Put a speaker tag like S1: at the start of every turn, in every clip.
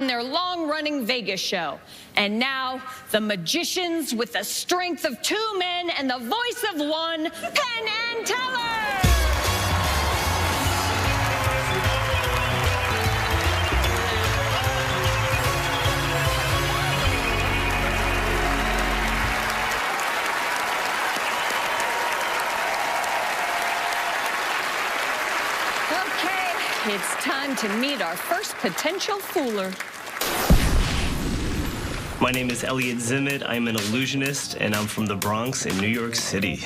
S1: in their long-running Vegas show. And now, the magicians with the strength of two men and the voice of one, Penn and Teller! Okay, it's time to meet our first potential fooler.
S2: My name is Elliot Zimmett. I'm an illusionist, and I'm from the Bronx in New York City.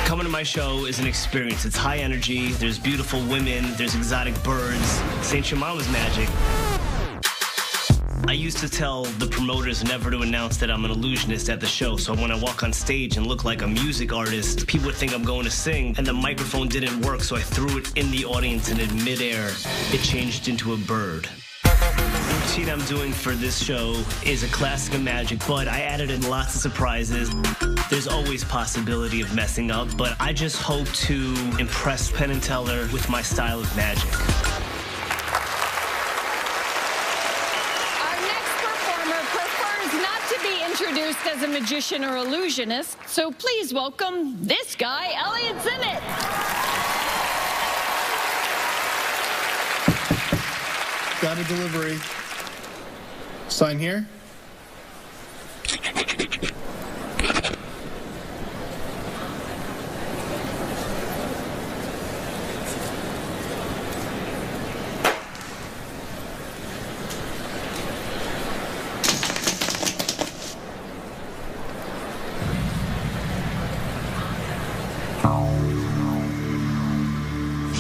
S2: Coming to my show is an experience. It's high energy, there's beautiful women, there's exotic birds, St. Jemima's magic. I used to tell the promoters never to announce that I'm an illusionist at the show, so when I walk on stage and look like a music artist, people would think I'm going to sing, and the microphone didn't work, so I threw it in the audience, and in midair, it changed into a bird. The routine I'm doing for this show is a classic of magic, but I added in lots of surprises. There's always possibility of messing up, but I just hope to impress Penn and Teller with my style of magic.
S1: Our next performer prefers not to be introduced as a magician or illusionist, so please welcome this guy, Elliot Zimmett.
S3: Got a delivery. Sign here.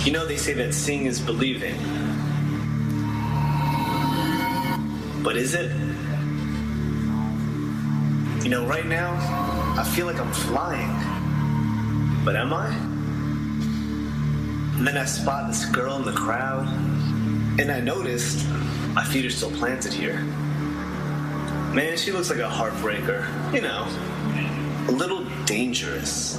S2: You know, they say that seeing is believing. But is it? You know, right now, I feel like I'm flying. But am I? And then I spot this girl in the crowd, and I noticed my feet are still planted here. Man, she looks like a heartbreaker. You know, a little dangerous.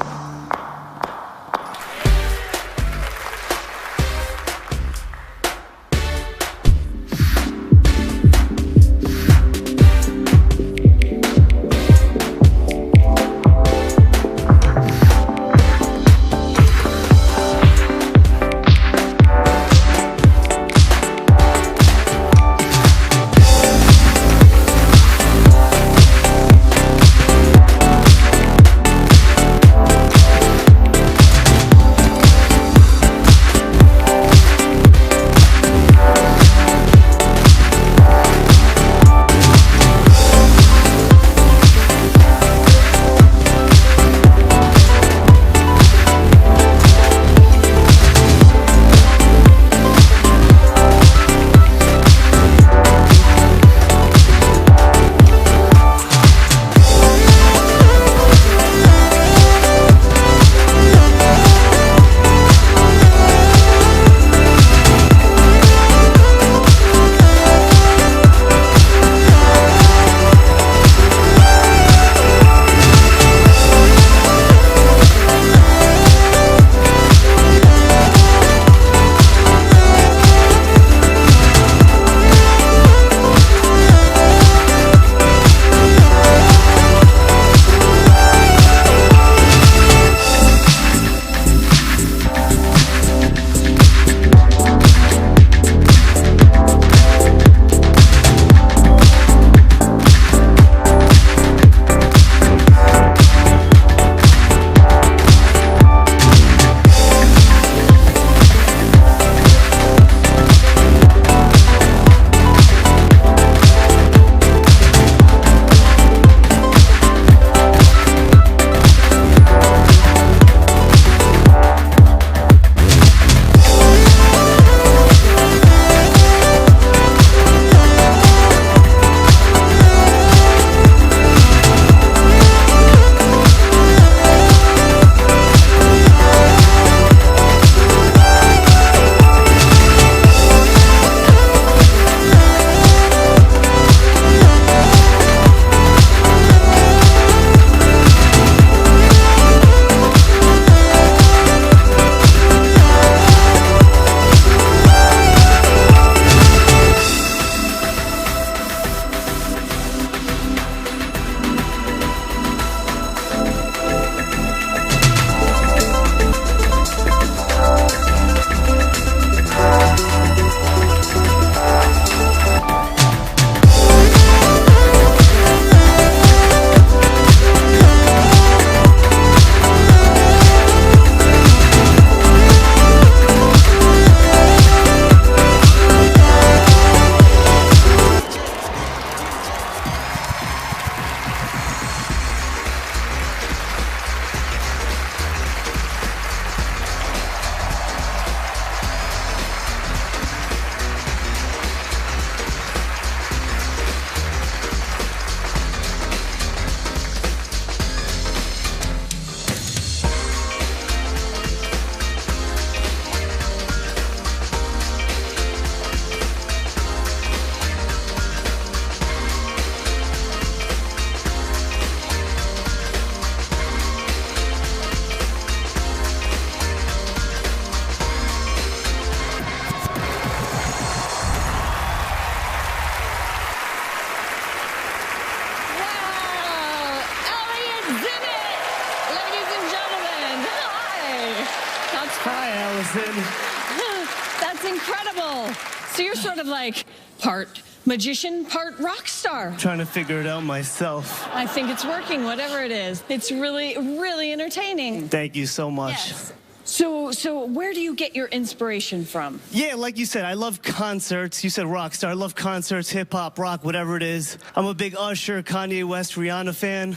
S2: good.
S1: That's incredible. So you're sort of like part magician, part rock star.
S2: Trying to figure it out myself.
S1: I think it's working, whatever it is. It's really, really entertaining.
S2: Thank you so much.
S1: Yes. So where do you get your inspiration from?
S2: Yeah, like you said, I love concerts. You said rock star. I love concerts, hip-hop, rock, whatever it is. I'm a big Usher, Kanye West, Rihanna fan.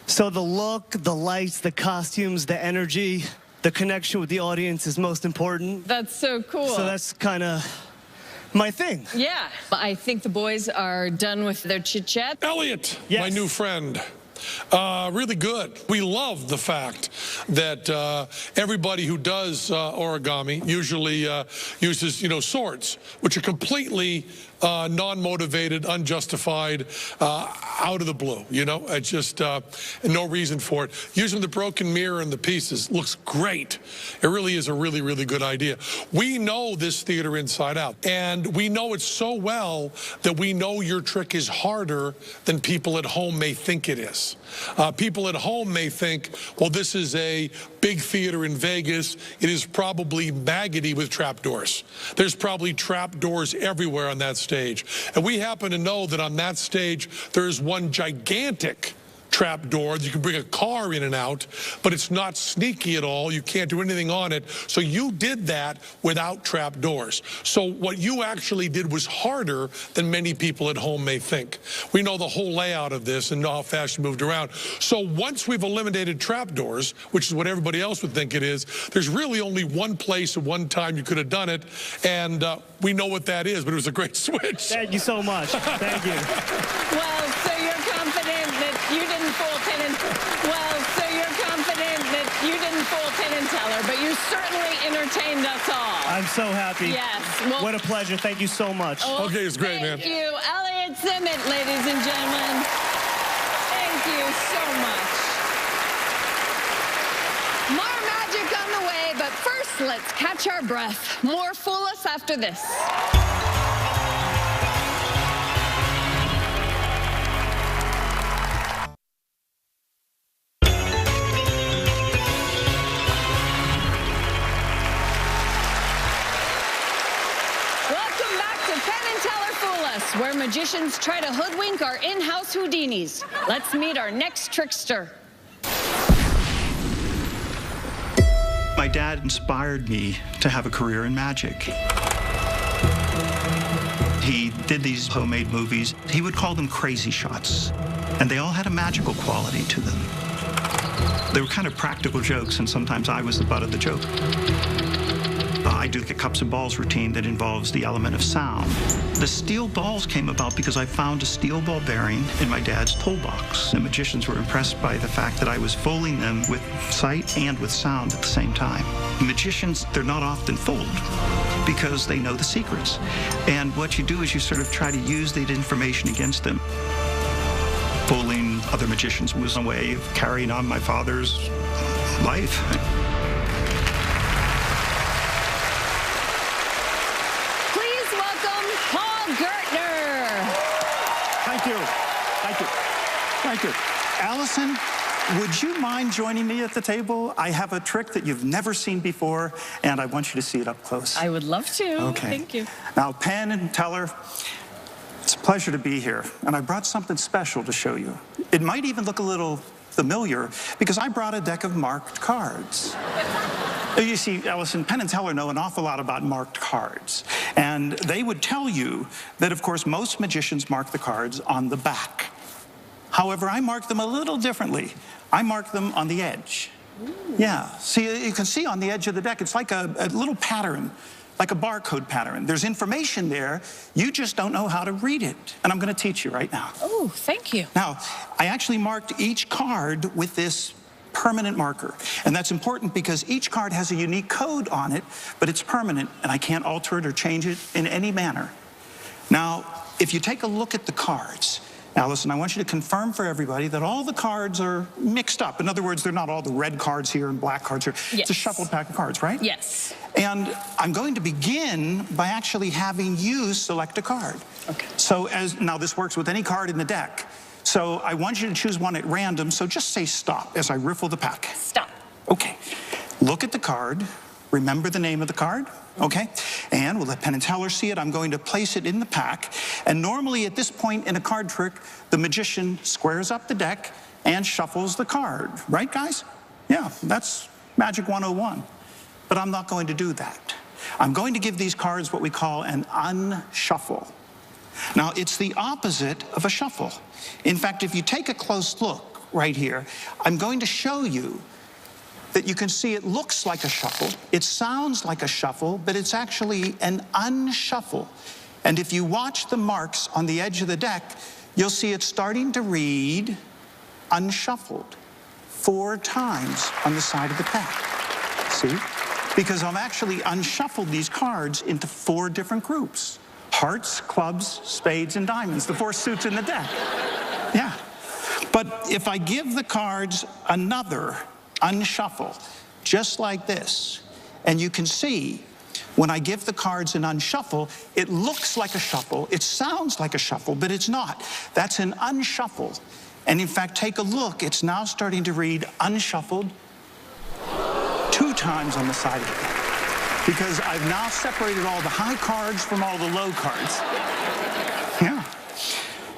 S2: So the look, the lights, the costumes, the energy, the connection with the audience is most important.
S1: That's so cool.
S2: So that's kind of my thing.
S1: Yeah. I think the boys are done with their chit-chat.
S4: Elliot,
S2: yes.
S4: My new friend. Really good. We love the fact that everybody who does origami usually uses, swords, which are completely non-motivated, unjustified, out of the blue. It's just no reason for it. Using the broken mirror and the pieces looks great. It really is a really, really good idea. We know this theater inside out, and we know it so well that we know your trick is harder than people at home may think it is. People at home may think, well, this is a big theater in Vegas. It is probably maggoty with trapdoors. There's probably trapdoors everywhere on that stage. And we happen to know that on that stage, there is one gigantic trap door. You can bring a car in and out, but it's not sneaky at all. You can't do anything on it. So you did that without trap doors. So what you actually did was harder than many people at home may think. We know the whole layout of this and know how fast you moved around. So once we've eliminated trap doors, which is what everybody else would think it is, there's really only one place at one time you could have done it, and we know what that is, but it was a great switch.
S2: Thank you so much. Thank you.
S1: Well, so you're confident that you didn't fool Penn and Teller, but you certainly entertained us all.
S2: I'm so happy.
S1: Yes. Well,
S2: what a pleasure. Thank you so much.
S4: Okay, it's great, man.
S1: Thank you, Elliot Zimmett, ladies and gentlemen. Thank you so much. More magic on the way, but first, let's catch our breath. More Fool Us after this. Where magicians try to hoodwink our in-house Houdinis. Let's meet our next trickster.
S5: My dad inspired me to have a career in magic. He did these homemade movies. He would call them crazy shots, and they all had a magical quality to them. They were kind of practical jokes, and sometimes I was the butt of the joke. I do a cups and balls routine that involves the element of sound. The steel balls came about because I found a steel ball bearing in my dad's toolbox. The magicians were impressed by the fact that I was fooling them with sight and with sound at the same time. Magicians, they're not often fooled because they know the secrets. And what you do is you sort of try to use that information against them. Fooling other magicians was a way of carrying on my father's life.
S6: Thank you. Allison, would you mind joining me at the table? I have a trick that you've never seen before, and I want you to see it up close.
S1: I would love to.
S6: Okay.
S1: Thank you.
S6: Now, Penn and Teller, it's a pleasure to be here, and I brought something special to show you. It might even look a little familiar, because I brought a deck of marked cards. You see, Allison, Penn and Teller know an awful lot about marked cards, and they would tell you that, of course, most magicians mark the cards on the back. However, I mark them a little differently. I mark them on the edge. Ooh. Yeah, see, you can see on the edge of the deck, it's like a little pattern, like a barcode pattern. There's information there, you just don't know how to read it. And I'm gonna teach you right now.
S1: Oh, thank you.
S6: Now, I actually marked each card with this permanent marker. And that's important because each card has a unique code on it, but it's permanent, and I can't alter it or change it in any manner. Now, if you take a look at the cards, Allison, I want you to confirm for everybody that all the cards are mixed up. In other words, they're not all the red cards here and black cards here.
S1: Yes.
S6: It's a shuffled pack of cards, right?
S1: Yes.
S6: And I'm going to begin by actually having you select a card.
S1: Okay.
S6: So now this works with any card in the deck. So I want you to choose one at random, so just say stop as I riffle the pack.
S1: Stop.
S6: Okay. Look at the card. remember the name of the card, okay? And we'll let Penn and Teller see it. I'm going to place it in the pack. And normally at this point in a card trick, the magician squares up the deck and shuffles the card. Right, guys? Yeah, that's Magic 101. But I'm not going to do that. I'm going to give these cards what we call an unshuffle. Now, it's the opposite of a shuffle. In fact, if you take a close look right here, I'm going to show you that you can see it looks like a shuffle, it sounds like a shuffle, but it's actually an unshuffle. And if you watch the marks on the edge of the deck, you'll see it's starting to read unshuffled 4 times on the side of the pack. See? Because I've actually unshuffled these cards into 4 different groups. Hearts, clubs, spades, and diamonds, the 4 suits in the deck. Yeah. But if I give the cards another unshuffle, just like this, and you can see when I give the cards an unshuffle, it looks like a shuffle, it sounds like a shuffle, but it's not. That's an unshuffle. And in fact, take a look, it's now starting to read unshuffled 2 times on the side of the deck. Because I've now separated all the high cards from all the low cards. Yeah.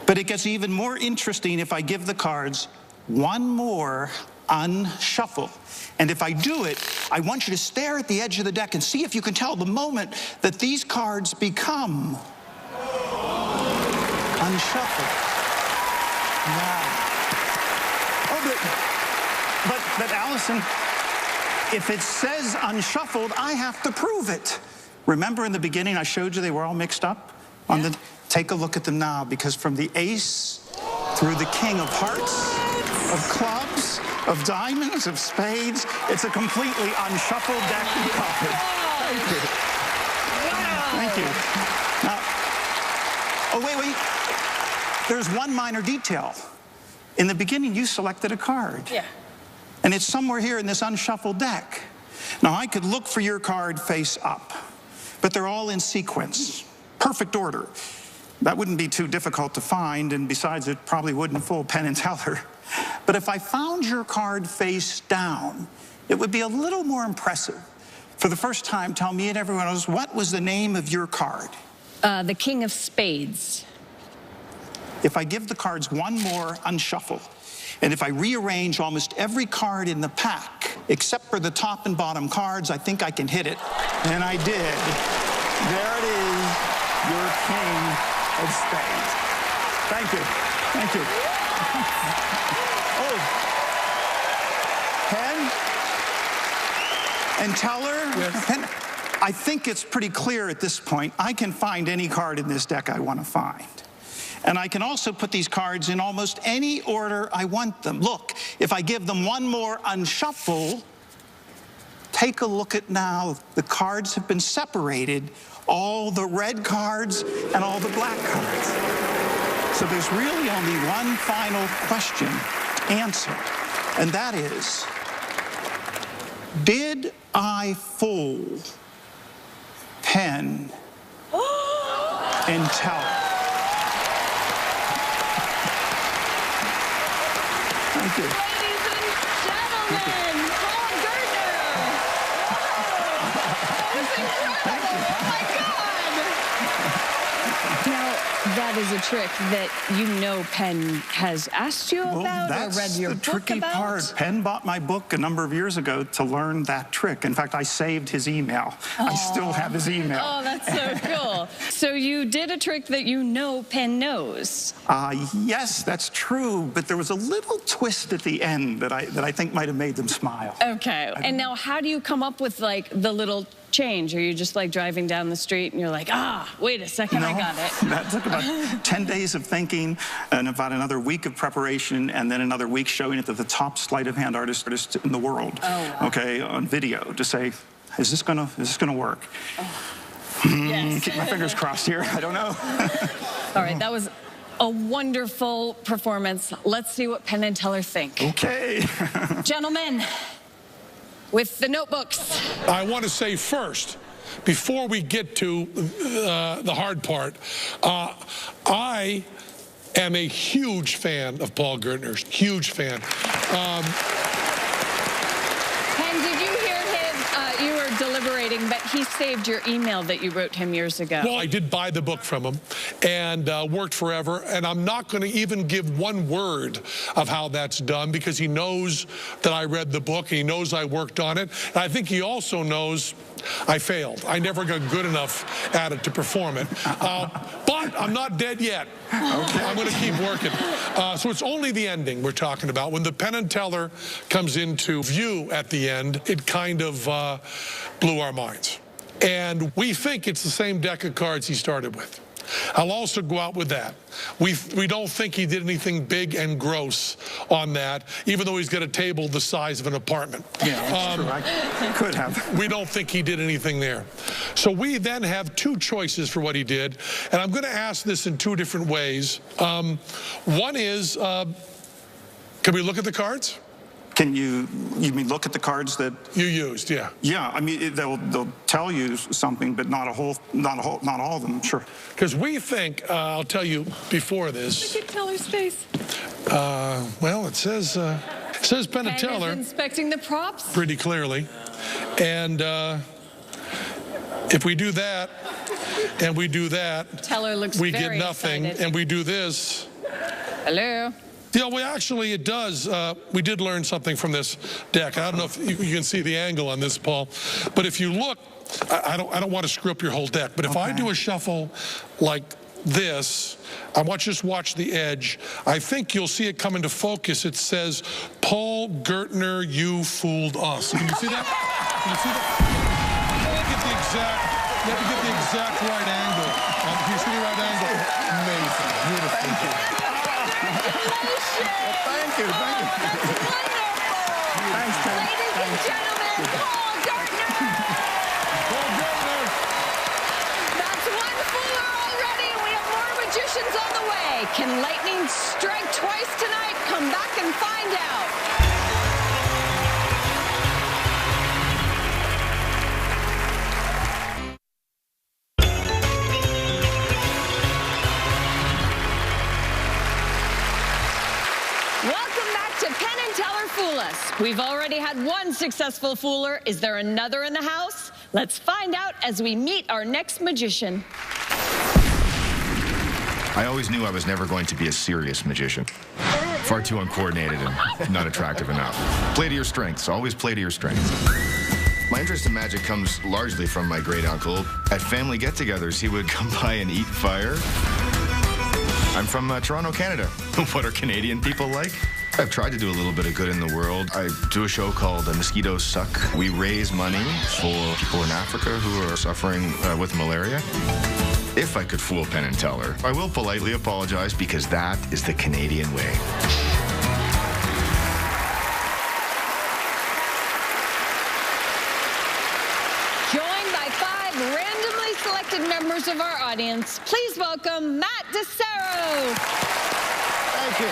S6: But it gets even more interesting if I give the cards one more unshuffle. And if I do it, I want you to stare at the edge of the deck and see if you can tell the moment that these cards become unshuffled. Wow. Oh, but Allison, if it says unshuffled, I have to prove it. Remember in the beginning I showed you they were all mixed up? Yeah. Take a look at them now, because from the ace through the king of hearts, of clubs, of diamonds, of spades, it's a completely unshuffled deck of cards. Thank you. Wow. Thank you. Now, oh, wait. There's one minor detail. In the beginning, you selected a card. Yeah. And it's somewhere here in this unshuffled deck. Now, I could look for your card face up, but they're all in sequence. Perfect order. That wouldn't be too difficult to find, and besides, it probably wouldn't fool Penn and Teller. But if I found your card face down, it would be a little more impressive. For the first time, tell me and everyone else, what was the name of your card?
S1: The King of Spades.
S6: If I give the cards one more unshuffle, and if I rearrange almost every card in the pack, except for the top and bottom cards, I think I can hit it. And I did. There it is, your King of Spades. Thank you. Thank you. Oh. Penn and Teller? Yes. Penn, I think it's pretty clear at this point, I can find any card in this deck I want to find. And I can also put these cards in almost any order I want them. Look, if I give them one more unshuffle, take a look at now. The cards have been separated, all the red cards and all the black cards. So there's really only one final question to answer, and that is, did I fool Penn and Teller? Thank you.
S1: Ladies and gentlemen, Paul Gertner. That was incredible. Oh my God. Now, that is a trick that you know Penn has asked you about or read your book about?
S6: That's the tricky part. Penn bought my book a number of years ago to learn that trick. In fact, I saved his email. Aww. I still have his email.
S1: Oh, that's so cool. So you did a trick that you know Penn knows.
S6: Yes, that's true, but there was a little twist at the end that I think might have made them smile.
S1: Okay, and now how do you come up with like the little change? Are you just like driving down the street and you're like, wait a second,
S6: no,
S1: I got it?
S6: That took about 10 days of thinking and about another week of preparation and then another week showing it to the top sleight of hand artist in the world, okay, on video to say, is this gonna work?
S1: Yes.
S6: Keep my fingers crossed here, I don't know.
S1: All right, that was a wonderful performance. Let's see what Penn and Teller think.
S6: Okay.
S1: Gentlemen, with the notebooks.
S4: I want to say first, before we get to the hard part, I am a huge fan of Paul Gertner's, huge fan.
S1: Penn, did you hear him? You were delivering writing, but he saved your email that you wrote him years ago.
S4: Well, I did buy the book from him and worked forever, and I'm not going to even give one word of how that's done because he knows that I read the book, and he knows I worked on it, and I think he also knows I failed. I never got good enough at it to perform it. But I'm not dead yet. Okay. I'm going to keep working. So it's only the ending we're talking about. When the Penn Teller comes into view at the end, it kind of blew our minds. And we think it's the same deck of cards he started with. I'll also go out with that. We don't think he did anything big and gross on that, even though he's got a table the size of an apartment.
S6: Yeah, that's true. I could have.
S4: We don't think he did anything there. So we then have two choices for what he did, and I'm going to ask this in two different ways. One is, can we look at the cards?
S6: Can you mean look at the cards that
S4: you used? Yeah.
S6: Yeah, I mean they'll tell you something, but not all of them. Sure.
S4: Because we think I'll tell you before this.
S1: Look at Teller's face.
S4: Well, it says Penn Teller
S1: inspecting the props
S4: pretty clearly, and if we do that and we do that,
S1: Teller looks
S4: we
S1: very
S4: get nothing,
S1: excited.
S4: and we do this.
S1: Hello.
S4: Yeah, well, actually, it does. We did learn something from this deck. I don't know if you can see the angle on this, Paul, but if you look, I don't want to screw up your whole deck, but if I do a shuffle like this, I want you to just watch the edge. I think you'll see it come into focus. It says, Paul Gertner, you fooled us. Can you see that? Can you see that? Let me get the exact right angle. Can you see the right angle? Amazing. Beautiful.
S6: Thank you. Thank you. Thank you.
S1: That's wonderful.
S6: Thanks, Ken.
S1: Ladies and gentlemen, Paul Gertner.
S4: Paul Gertner.
S1: That's one fooler already, and we have more magicians on the way. Can lightning strike twice tonight? Come back and find out. We've already had one successful fooler. Is there another in the house? Let's find out as we meet our next magician.
S7: I always knew I was never going to be a serious magician. Far too uncoordinated and not attractive enough. Play to your strengths. Always play to your strengths. My interest in magic comes largely from my great uncle. At family get-togethers, he would come by and eat fire. I'm from Toronto, Canada. What are Canadian people like? I've tried to do a little bit of good in the world. I do a show called Mosquitoes Suck. We raise money for people in Africa who are suffering with malaria. If I could fool Penn and Teller, I will politely apologize because that is the Canadian way.
S1: Joined by 5 randomly selected members of our audience, please welcome Matt DeSero.
S8: Thank you.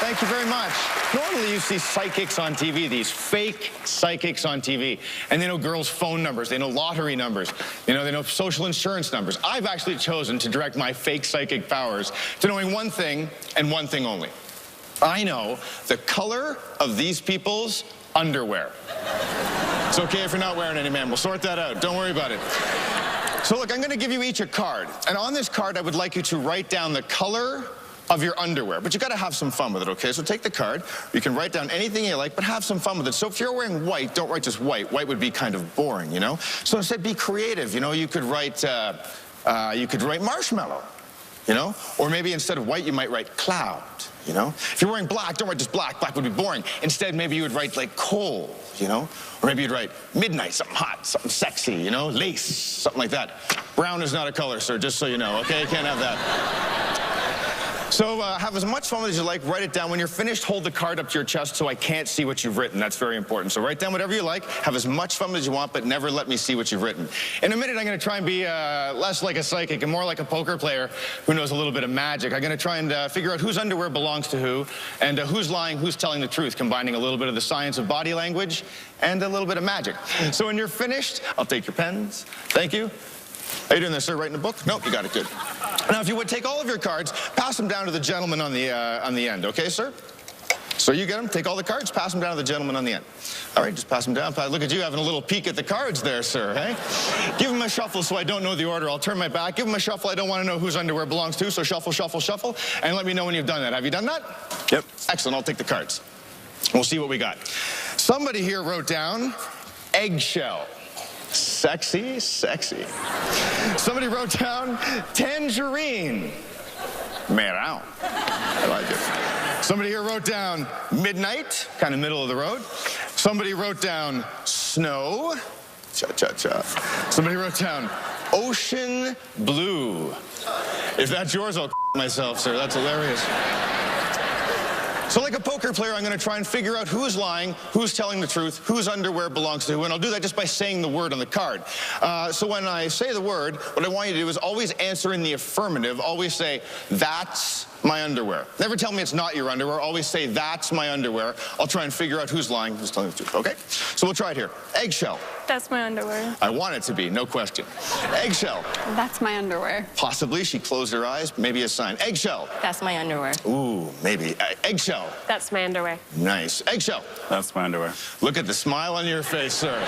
S8: Thank you very much. Normally you see psychics on TV, these fake psychics on TV. And they know girls' phone numbers, they know lottery numbers, they know social insurance numbers. I've actually chosen to direct my fake psychic powers to knowing one thing and one thing only. I know the color of these people's underwear. It's okay if you're not wearing any, man. We'll sort that out. Don't worry about it. So look, I'm going to give you each a card. And on this card, I would like you to write down the color of your underwear, but you got to have some fun with it, okay? So take the card. You can write down anything you like, but have some fun with it. So if you're wearing white, don't write just white. White would be kind of boring, you know? So instead, be creative. You know, you could write marshmallow, you know? Or maybe instead of white, you might write cloud, you know? If you're wearing black, don't write just black. Black would be boring. Instead, maybe you would write like coal, you know? Or maybe you'd write midnight, something hot, something sexy, you know? Lace, something like that. Brown is not a color, sir, just so you know, okay? You can't have that. So have as much fun as you like. Write it down. When you're finished, hold the card up to your chest so I can't see what you've written. That's very important. So write down whatever you like. Have as much fun as you want, but never let me see what you've written. In a minute, I'm going to try and be less like a psychic and more like a poker player who knows a little bit of magic. I'm going to try and figure out whose underwear belongs to who and who's lying, who's telling the truth, combining a little bit of the science of body language and a little bit of magic. So when you're finished, I'll take your pens. Thank you. Are you doing this, sir? Writing a book? Nope, you got it. Good. Now, if you would take all of your cards, pass them down to the gentleman on the end. Okay, sir? So you get them, take all the cards, pass them down to the gentleman on the end. All right, just pass them down. Look at you having a little peek at the cards there, sir, hey? Give him a shuffle so I don't know the order. I'll turn my back. Give him a shuffle. I don't want to know whose underwear belongs to, so shuffle, shuffle, shuffle, and let me know when you've done that. Have you done that?
S6: Yep.
S8: Excellent. I'll take the cards. We'll see what we got. Somebody here wrote down eggshell. Sexy, sexy. Somebody wrote down tangerine. Meow. I like it. Somebody here wrote down midnight, kind of middle of the road. Somebody wrote down snow. Cha-cha-cha. Somebody wrote down ocean blue. If that's yours, I'll myself, sir. That's hilarious. So like a poker player, I'm going to try and figure out who's lying, who's telling the truth, whose underwear belongs to who, and I'll do that just by saying the word on the card. So when I say the word, what I want you to do is always answer in the affirmative. Always say, that's my underwear. Never tell me it's not your underwear. Always say, that's my underwear. I'll try and figure out who's lying, who's telling the truth, okay? So we'll try it here. Eggshell.
S9: That's my underwear.
S8: I want it to be, no question. Eggshell.
S9: That's my underwear.
S8: Possibly. She closed her eyes. Maybe a sign. Eggshell.
S9: That's my underwear.
S8: Ooh, maybe. Eggshell.
S9: That's my underwear.
S8: Nice. Eggshell.
S6: That's my underwear.
S8: Look at the smile on your face, sir.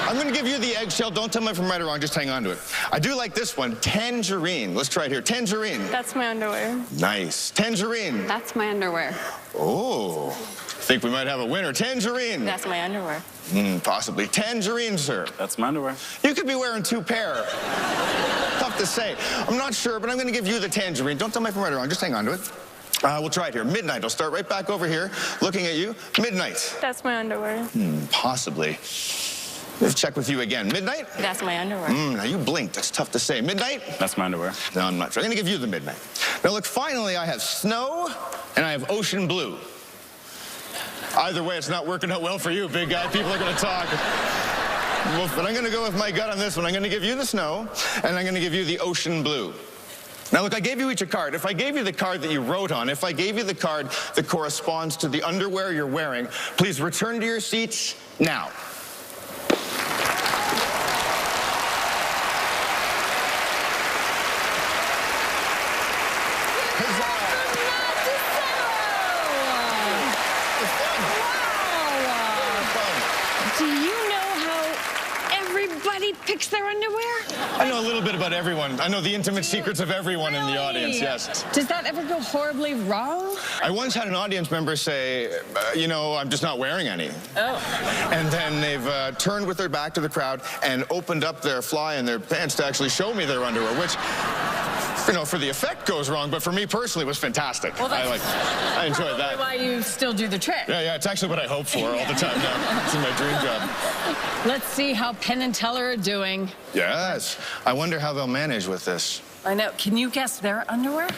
S8: I'm going to give you the eggshell. Don't tell me if I'm right or wrong. Just hang on to it. I do like this one. Tangerine. Let's try it here. Tangerine.
S9: That's my underwear.
S8: Nice. Tangerine.
S9: That's my underwear.
S8: Oh, think we might have a winner. Tangerine.
S9: That's my underwear.
S8: Possibly. Tangerine, sir.
S6: That's my underwear.
S8: You could be wearing two pair. Tough to say. I'm not sure, but I'm going to give you the tangerine. Don't tell me if I'm right or wrong. Just hang on to it. We'll try it here. Midnight. I'll start right back over here, looking at you. Midnight.
S9: That's my underwear.
S8: Possibly. Let's check with you again. Midnight?
S9: That's my underwear.
S8: Now you blinked. That's tough to say. Midnight?
S6: That's my underwear.
S8: No, I'm not sure. I'm going to give you the midnight. Now look, finally I have snow and I have ocean blue. Either way, it's not working out well for you, big guy. People are going to talk. Well, but I'm going to go with my gut on this one. I'm going to give you the snow and I'm going to give you the ocean blue. Now, look, I gave you each a card. If I gave you the card that you wrote on, if I gave you the card that corresponds to the underwear you're wearing, please return to your seats now.
S1: Do you know how everybody picks their underwear?
S8: I know a little bit about everyone. I know the intimate secrets of everyone in the audience, yes.
S1: Does that ever go horribly wrong?
S8: I once had an audience member say, you know, I'm just not wearing any.
S1: Oh.
S8: And then they've turned with their back to the crowd and opened up their fly and their pants to actually show me their underwear, which, you know, for the effect goes wrong, but for me personally, it was fantastic.
S1: Well,
S8: I enjoyed that.
S1: Why you still do the trick.
S8: Yeah, it's actually what I hope for all the time now. It's my dream job.
S1: Let's see how Penn and Teller are doing.
S8: Yes. I wonder how they'll manage with this.
S1: I know. Can you guess their underwear?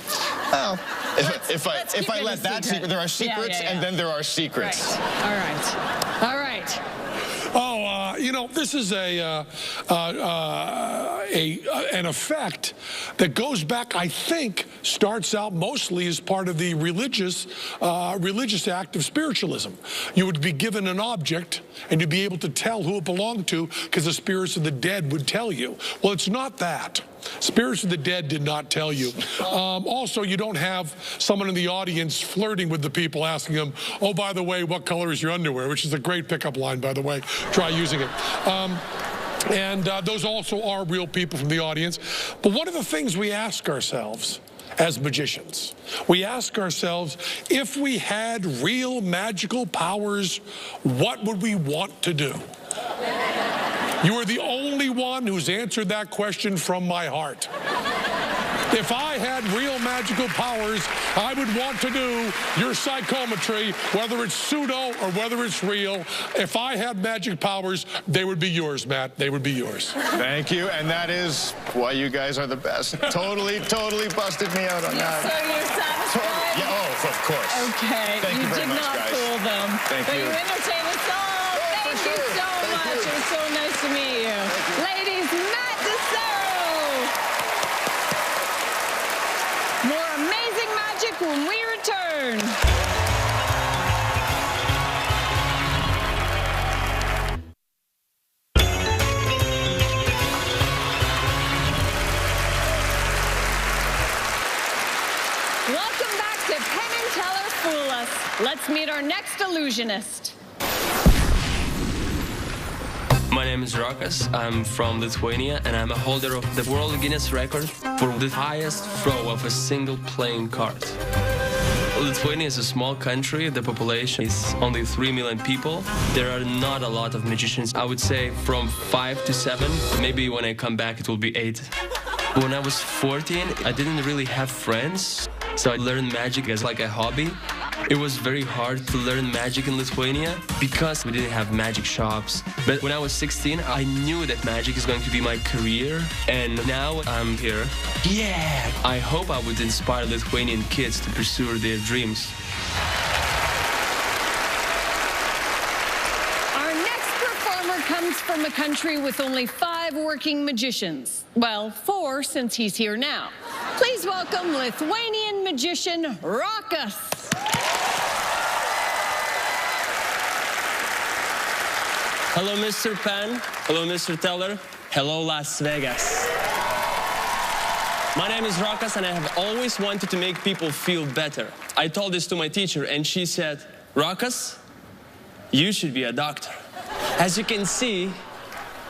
S8: Well, if I let that secret, there are secrets,
S1: Yeah.
S8: and then there are secrets.
S1: Right. All right.
S4: Oh, you know, this is an effect that goes back, I think, starts out mostly as part of the religious act of spiritualism. You would be given an object, and you'd be able to tell who it belonged to because the spirits of the dead would tell you. Well, it's not that. Spirits of the dead did not tell you. Also, you don't have someone in the audience flirting with the people, asking them, oh, by the way, what color is your underwear? Which is a great pickup line, by the way. Try using it. And those also are real people from the audience. But one of the things we ask ourselves as magicians, we ask ourselves, if we had real magical powers, what would we want to do? You are the only one who's answered that question from my heart. If I had real magical powers, I would want to do your psychometry, whether it's pseudo or whether it's real. If I had magic powers, they would be yours, Matt. They would be yours.
S8: Thank you, and that is why you guys are the best. Totally busted me out on that.
S1: So you're satisfied?
S8: Yeah, oh, of course.
S1: Okay.
S8: Thank you very
S1: did
S8: much,
S1: not
S8: guys.
S1: fool them.
S8: Thank
S1: but
S8: you.
S1: you entertained us all. Thank you
S8: sure.
S1: so
S8: Thank
S1: much.
S8: you.
S1: It was so nice to meet you. Ladies, Matt DeSero. More amazing magic when we return. Welcome back to Penn Teller fool us. Let's meet our next illusionist.
S10: My name is Rokas. I'm from Lithuania, and I'm a holder of the World Guinness record for the highest throw of a single playing card. Lithuania is a small country. The population is only 3 million people. There are not a lot of magicians. I would say from 5 to 7. Maybe when I come back, it will be 8. When I was 14, I didn't really have friends, so I learned magic as like a hobby. It was very hard to learn magic in Lithuania because we didn't have magic shops. But when I was 16, I knew that magic is going to be my career, and now I'm here. Yeah! I hope I would inspire Lithuanian kids to pursue their dreams.
S1: Our next performer comes from a country with only 5 working magicians. Well, 4 since he's here now. Please welcome Lithuanian magician Rokas.
S10: Hello, Mr. Penn. Hello, Mr. Teller. Hello, Las Vegas. My name is Rokas, and I have always wanted to make people feel better. I told this to my teacher, and she said, Rokas, you should be a doctor. As you can see,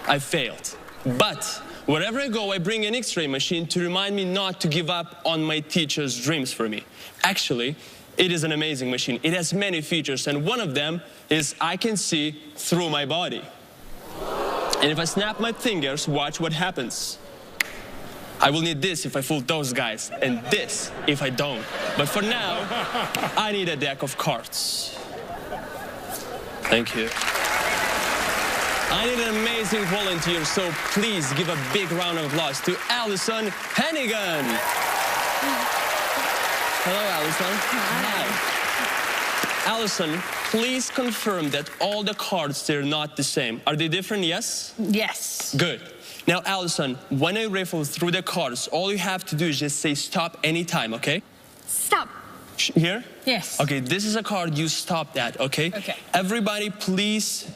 S10: I failed. But wherever I go, I bring an X-ray machine to remind me not to give up on my teacher's dreams for me. Actually, it is an amazing machine. It has many features, and one of them is I can see through my body. And if I snap my fingers, watch what happens. I will need this if I fool those guys, and this if I don't. But for now, I need a deck of cards. Thank you. I need an amazing volunteer, so please give a big round of applause to Allison Hennigan. Hello, Allison. Hi. Allison, please confirm that all the cards, they're not the same. Are they different, yes?
S1: Yes.
S10: Good. Now, Allison, when I riffle through the cards, all you have to do is just say stop anytime, okay?
S1: Stop.
S10: Here?
S1: Yes.
S10: Okay, this is a card, you stop that, okay?
S1: Okay.
S10: Everybody, please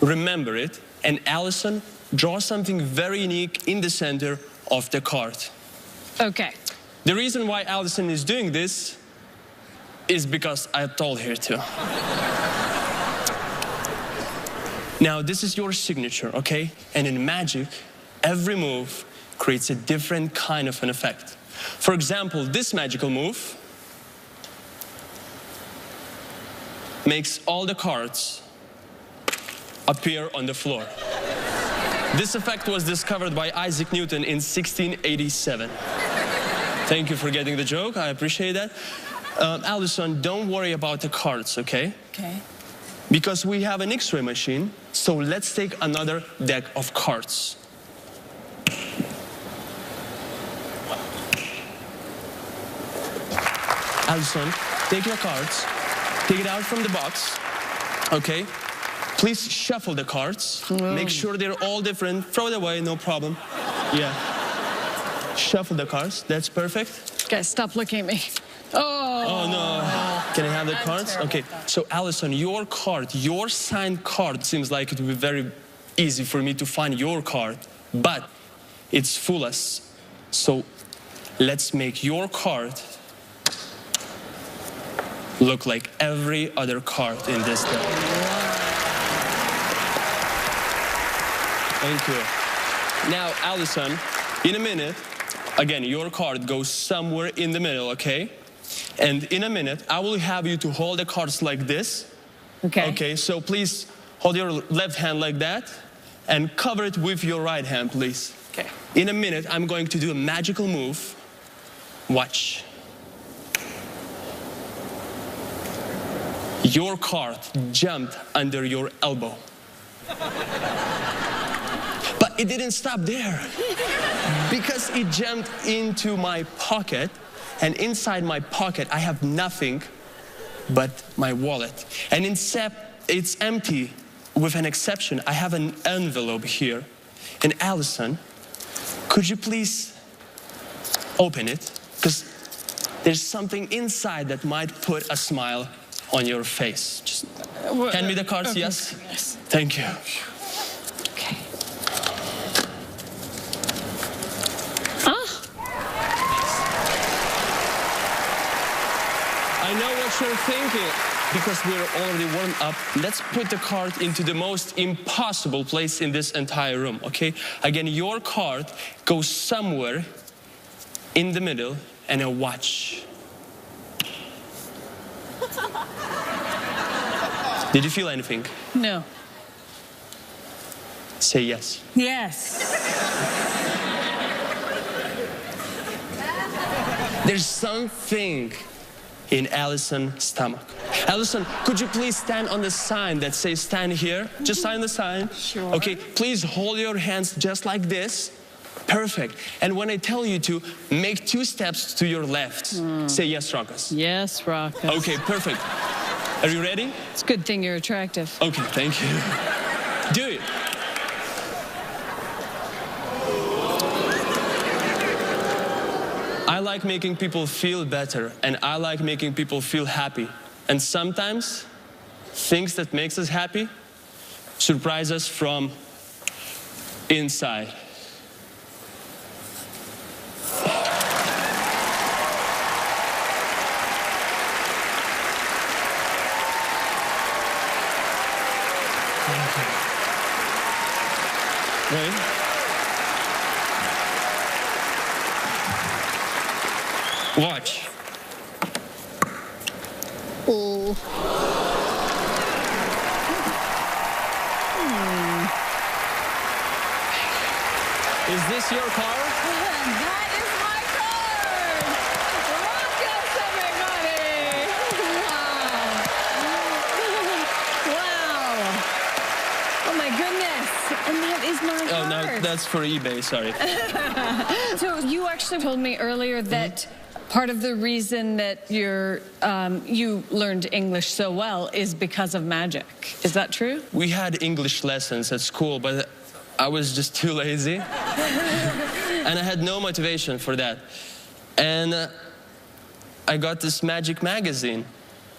S10: remember it. And Allison, draw something very unique in the center of the card.
S1: Okay.
S10: The reason why Allison is doing this is because I told her to. Now, this is your signature, okay? And in magic, every move creates a different kind of an effect. For example, this magical move makes all the cards appear on the floor. This effect was discovered by Isaac Newton in 1687. Thank you for getting the joke. I appreciate that. Allison, don't worry about the cards, okay?
S1: Okay.
S10: Because we have an X-ray machine, so let's take another deck of cards. Allison, take your cards, take it out from the box, okay? Please shuffle the cards. Make sure they're all different. Throw it away, no problem. Yeah. Shuffle the cards. That's perfect.
S1: Guys, stop looking at me.
S10: Oh, no. Can I have the cards? Okay. So, Allison, your card, your signed card seems like it would be very easy for me to find your card, but it's foolish. So, let's make your card look like every other card in this deck. Thank you. Now, Allison, in a minute, again, your card goes somewhere in the middle, okay? And in a minute, I will have you to hold the cards like this.
S1: Okay.
S10: Okay, so please hold your left hand like that and cover it with your right hand, please.
S1: Okay.
S10: In a minute, I'm going to do a magical move. Watch. Your card jumped under your elbow. But it didn't stop there, because it jumped into my pocket, and inside my pocket I have nothing but my wallet. And it's empty, with an exception. I have an envelope here. And Allison, could you please open it? Because there's something inside that might put a smile on your face. Just hand me the cards,
S1: okay.
S10: Yes?
S1: Yes.
S10: Thank you.
S1: Okay.
S10: what you're thinking. Because we're already warmed up, let's put the card into the most impossible place in this entire room, okay? Again, your card goes somewhere in the middle and a watch. Did you feel anything?
S1: No.
S10: Say yes.
S1: Yes.
S10: There's something in Allison's stomach. Allison, could you please stand on the sign that says stand here? Just sign the sign.
S1: Sure.
S10: Okay, please hold your hands just like this. Perfect. And when I tell you to, make 2 steps to your left. Say yes, Rokas.
S1: Yes, Rokas.
S10: Okay, perfect. Are you ready?
S1: It's a good thing you're attractive.
S10: Okay, thank you. Do it. I like making people feel better, and I like making people feel happy. And sometimes, things that makes us happy surprise us from inside. Ready? Watch.
S1: Oh.
S10: Is this your car?
S1: That is my card! Rokas, everybody! Wow. Wow. Oh my goodness. And that is my card.
S10: Oh, no, that's for eBay, sorry.
S1: So you actually told me earlier that part of the reason that you learned English so well is because of magic. Is that true?
S10: We had English lessons at school, but I was just too lazy. And I had no motivation for that. And I got this magic magazine.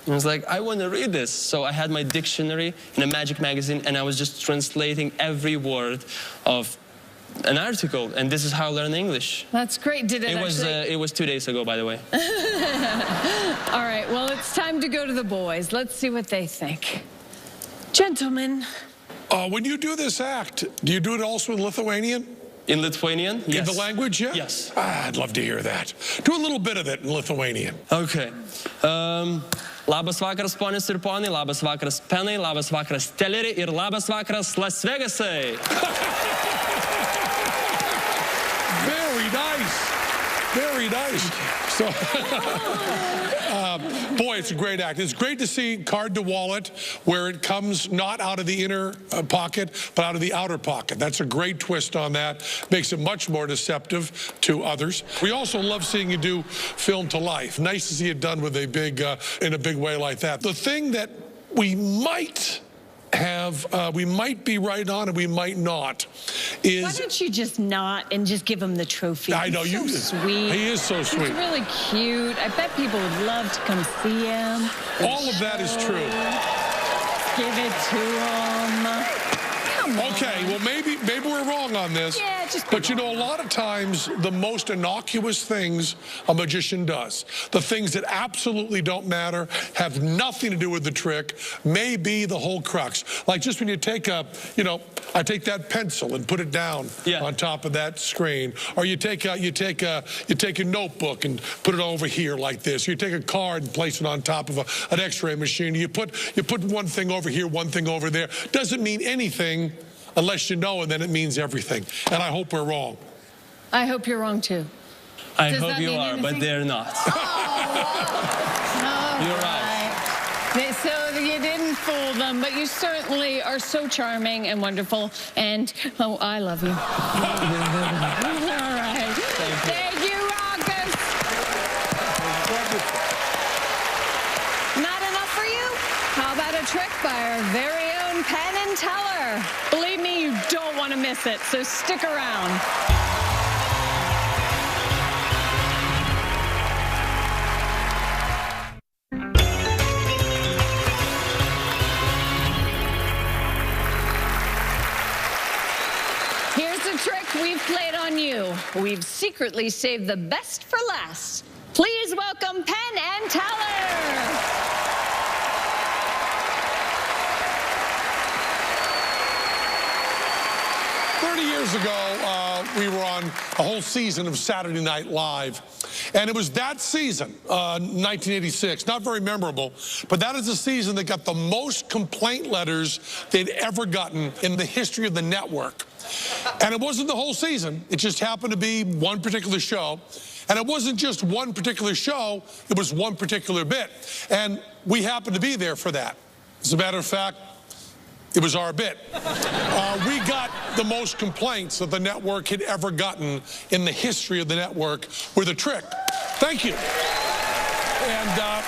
S10: And I was like, I want to read this. So I had my dictionary in a magic magazine, and I was just translating every word of an article, and this is how I learned English.
S1: That's great. Did it actually?
S10: It was 2 days ago, by the way.
S1: All right, well, it's time to go to the boys. Let's see what they think. Gentlemen.
S4: When you do this act, do you do it also in Lithuanian?
S10: In Lithuanian? Yes.
S4: In the language, yeah?
S10: Yes.
S4: I'd love to hear that. Do a little bit of it in Lithuanian.
S10: Okay. Labas vakaras, ponios ir ponai, labas vakaras, Penai, labas vakaras, Telleri, ir labas vakaras, Las Vegasai.
S4: Very nice. Very nice. So, boy, it's a great act. It's great to see card to wallet where it comes not out of the inner pocket, but out of the outer pocket. That's a great twist on that. Makes it much more deceptive to others. We also love seeing you do film to life. Nice to see it done with a big, in a big way like that. The thing that we might have, we might be right on and we might not, is...
S1: Why don't you just not and just give him the trophy?
S4: I know,
S1: He's so sweet.
S4: He is so sweet.
S1: He's really cute. I bet people would love to come see him.
S4: All of that is true.
S1: Give it to him. Come on.
S4: Okay, well, maybe we're wrong on this.
S1: Yeah, just
S4: but you know, a lot of times, the most innocuous things a magician does, the things that absolutely don't matter, have nothing to do with the trick, may be the whole crux. Like just when you take a, you know, I take that pencil and put it down on top of that screen, or you take a notebook and put it over here like this. You take a card and place it on top of an X-ray machine. You put one thing over here, one thing over there. Doesn't mean anything unless you know, and then it means everything. And I hope we're wrong.
S1: I hope you're wrong, too.
S10: I hope you are, but they're not. You're right.
S1: So you didn't fool them, but you certainly are so charming and wonderful. And, oh, I love you. All right. Thank you, Rokas. Not enough for you? How about a trick by our very own Penn Teller? Believe me, you don't want to miss it, so stick around. Here's a trick we've played on you. We've secretly saved the best for last. Please welcome Penn and Teller.
S4: 30 years ago, we were on a whole season of Saturday Night Live. And it was that season, 1986, not very memorable, but that is the season that got the most complaint letters they'd ever gotten in the history of the network. And it wasn't the whole season. It just happened to be one particular show. And it wasn't just one particular show, it was one particular bit. And we happened to be there for that. As a matter of fact, it was our bit. We got the most complaints that the network had ever gotten in the history of the network with a trick. Thank you. And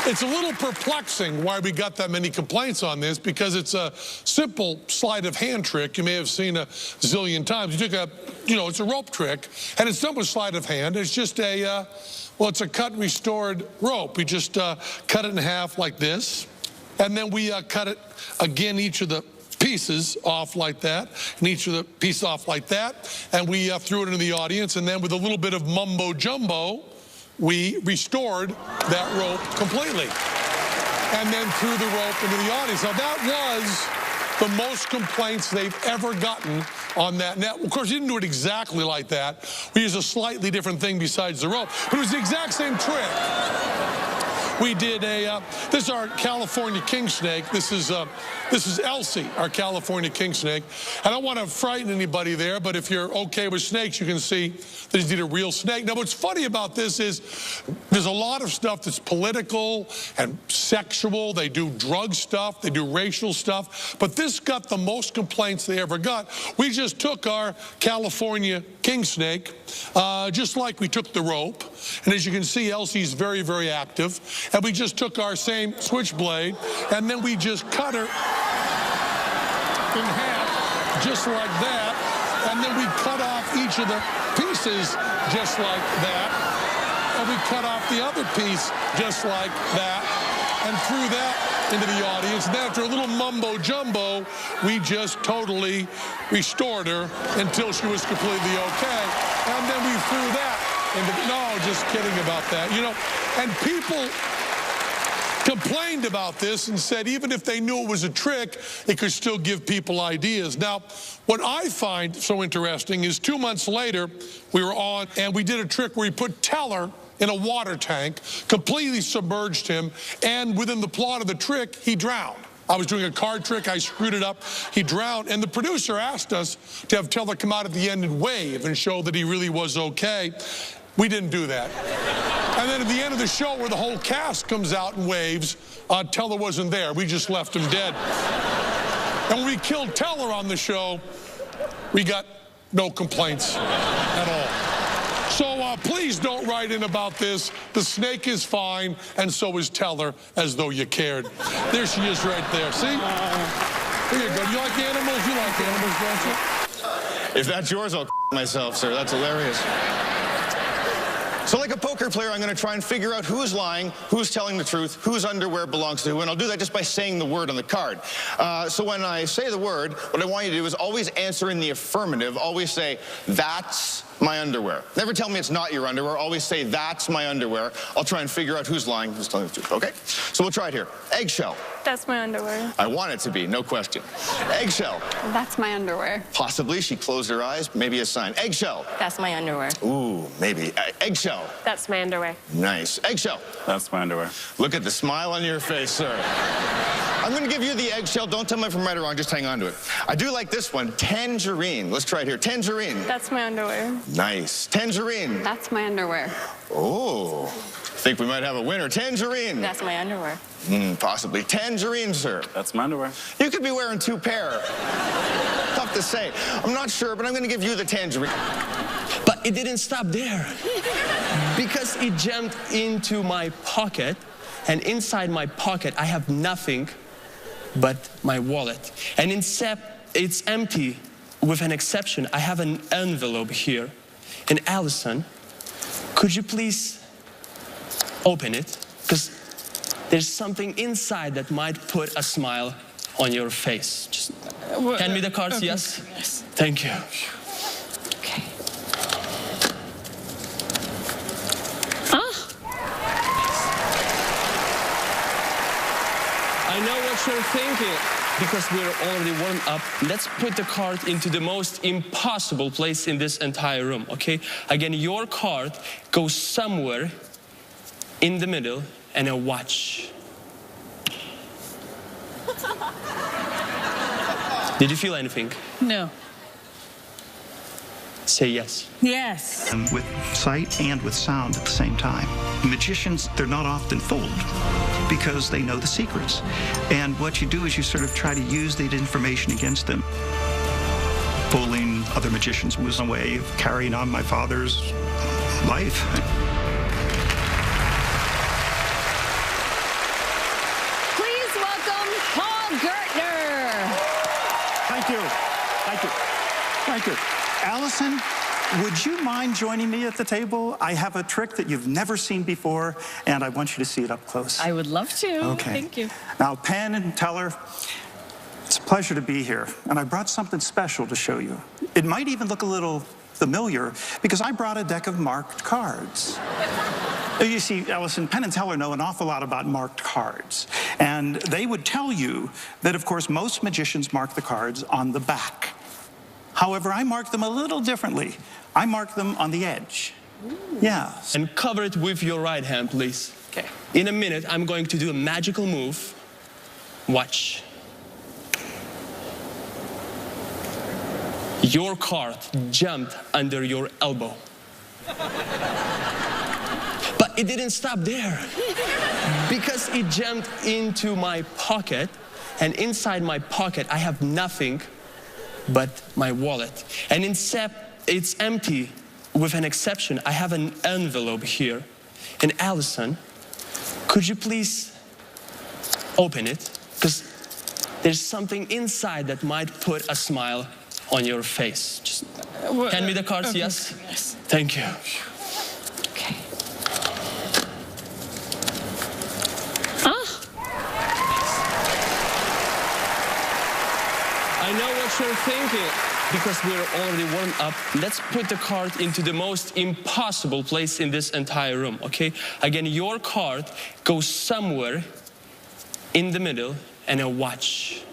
S4: it's a little perplexing why we got that many complaints on this, because it's a simple sleight of hand trick you may have seen a zillion times. You took it's a rope trick, and it's done with sleight of hand. It's just a, well, it's a cut and restored rope. We just cut it in half like this. And then we cut it again, each of the pieces off like that, and each of the pieces off like that. And we threw it into the audience. And then with a little bit of mumbo jumbo, we restored that rope completely. And then threw the rope into the audience. Now that was the most complaints they've ever gotten on that net. Of course, we didn't do it exactly like that. We used a slightly different thing besides the rope, but it was the exact same trick. We did this is our California king snake. This is Elsie, our California king snake. I don't want to frighten anybody there, but if you're okay with snakes, you can see that he did a real snake. Now, what's funny about this is there's a lot of stuff that's political and sexual. They do drug stuff. They do racial stuff. But this got the most complaints they ever got. We just took our California king snake, just like we took the rope. And as you can see, Elsie's very, very active. And we just took our same switchblade, and then we just cut her in half, just like that. And then we cut off each of the pieces just like that. And we cut off the other piece just like that, and threw that into the audience. And then after a little mumbo jumbo, we just totally restored her until she was completely okay. And then we threw that into the, no, just kidding about that. You know, and people complained about this and said even if they knew it was a trick, it could still give people ideas. Now, what I find so interesting is 2 months later, we were on and we did a trick where we put Teller in a water tank, completely submerged him, and within the plot of the trick, he drowned. I was doing a card trick, I screwed it up, he drowned, and the producer asked us to have Teller come out at the end and wave and show that he really was okay. We didn't do that. And then at the end of the show, where the whole cast comes out and waves, Teller wasn't there. We just left him dead. And when we killed Teller on the show, we got no complaints at all. So please don't write in about this. The snake is fine, and so is Teller, as though you cared. There she is right there. See? There you go. You like animals? You like animals, don't you?
S8: If that's yours, I'll myself, sir. That's hilarious. So like a poker player, I'm going to try and figure out who's lying, who's telling the truth, whose underwear belongs to who, and I'll do that just by saying the word on the card. So when I say the word, what I want you to do is always answer in the affirmative. Always say, that's my underwear. Never tell me it's not your underwear. Always say, that's my underwear. I'll try and figure out who's lying, who's telling the truth. Okay? So we'll try it here. Eggshell.
S9: That's my underwear.
S8: I want it to be, no question. Eggshell.
S9: That's my underwear.
S8: Possibly. She closed her eyes. Maybe a sign. Eggshell.
S9: That's my underwear.
S8: Ooh, maybe. Eggshell.
S9: That's my underwear.
S8: Nice. Eggshell.
S11: That's my underwear.
S8: Look at the smile on your face, sir. I'm going to give you the eggshell. Don't tell me if I'm right or wrong. Just hang on to it. I do like this one. Tangerine. Let's try it here. Tangerine.
S9: That's my underwear.
S8: Nice. Tangerine.
S9: That's my underwear.
S8: Oh, think we might have a winner. Tangerine.
S9: That's my underwear.
S8: Possibly. Tangerine, sir.
S11: That's my underwear.
S8: You could be wearing 2 pair. Tough to say. I'm not sure, but I'm going to give you the tangerine.
S10: But it didn't stop there. Because it jammed into my pocket, and inside my pocket, I have nothing but my wallet. And it's empty, with an exception. I have an envelope here. And Allison, could you please open it? Because there's something inside that might put a smile on your face. Just hand me the cards, yes?
S1: Yes.
S10: Thank you.
S1: Okay.
S10: because we're already warmed up, let's put the card into the most impossible place in this entire room, okay? Again, your card goes somewhere in the middle and a watch. Did you feel anything?
S1: No.
S10: Say yes.
S1: Yes.
S5: And with sight and with sound at the same time. Magicians, they're not often fooled because they know the secrets. And what you do is you sort of try to use that information against them. Fooling other magicians was a way of carrying on my father's life.
S1: Please welcome Paul Gertner.
S6: Thank you. Thank you. Thank you. Allison, would you mind joining me at the table? I have a trick that you've never seen before, and I want you to see it up close.
S1: I would love to.
S6: Okay.
S1: Thank you.
S6: Now, Penn and Teller, it's a pleasure to be here, and I brought something special to show you. It might even look a little familiar because I brought a deck of marked cards. You see, Allison, Penn and Teller know an awful lot about marked cards, and they would tell you that, of course, most magicians mark the cards on the back. However, I mark them a little differently. I mark them on the edge. Yeah.
S10: And cover it with your right hand, please.
S1: Okay.
S10: In a minute, I'm going to do a magical move. Watch. Your card jumped under your elbow. But it didn't stop there. Because it jumped into my pocket, and inside my pocket, I have nothing but my wallet. And it's empty with an exception. I have an envelope here. And Allison, could you please open it? Because there's something inside that might put a smile on your face. Just hand me the cards, yes?
S1: Yes.
S10: Thank you.
S1: Okay.
S10: I know what you're thinking. Because we're already warmed up, let's put the card into the most impossible place in this entire room, okay? Again, your card goes somewhere in the middle and a watch.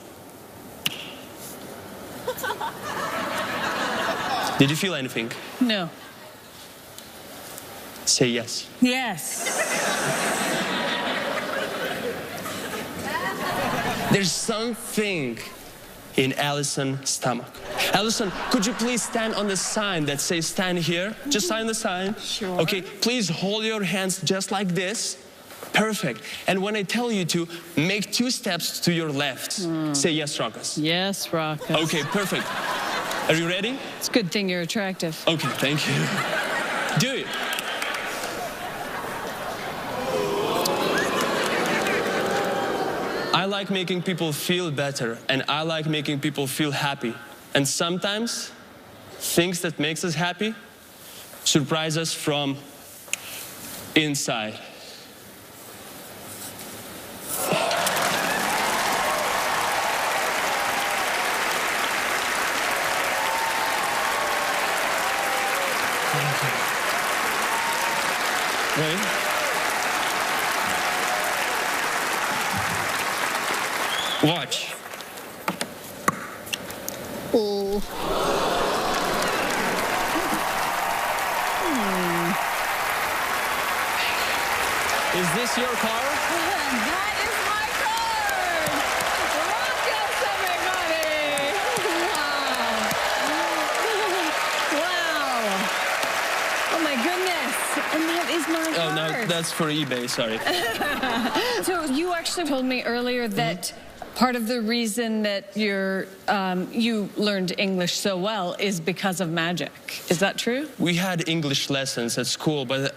S10: Did you feel anything?
S1: No.
S10: Say yes.
S1: Yes.
S10: There's something in Allison's stomach. Allison, could you please stand on the sign that says stand here? Just sign the sign.
S1: Sure.
S10: Okay, please hold your hands just like this. Perfect. And when I tell you to, make 2 steps to your left. Say yes, Rokas.
S1: Yes, Rockus.
S10: Okay, perfect. Are you ready?
S1: It's a good thing you're attractive.
S10: Okay, thank you. Do it. I like making people feel better, and I like making people feel happy. And sometimes, things that makes us happy surprise us from inside. Ready? Watch.
S1: Oh.
S10: Is this your car?
S1: That is my card! Rockus, everybody! Wow. Wow. Oh my goodness. And that is my
S10: Oh,
S1: card.
S10: no, that's for eBay, sorry.
S1: So you actually told me earlier that part of the reason that you learned English so well is because of magic. Is that true?
S10: We had English lessons at school, but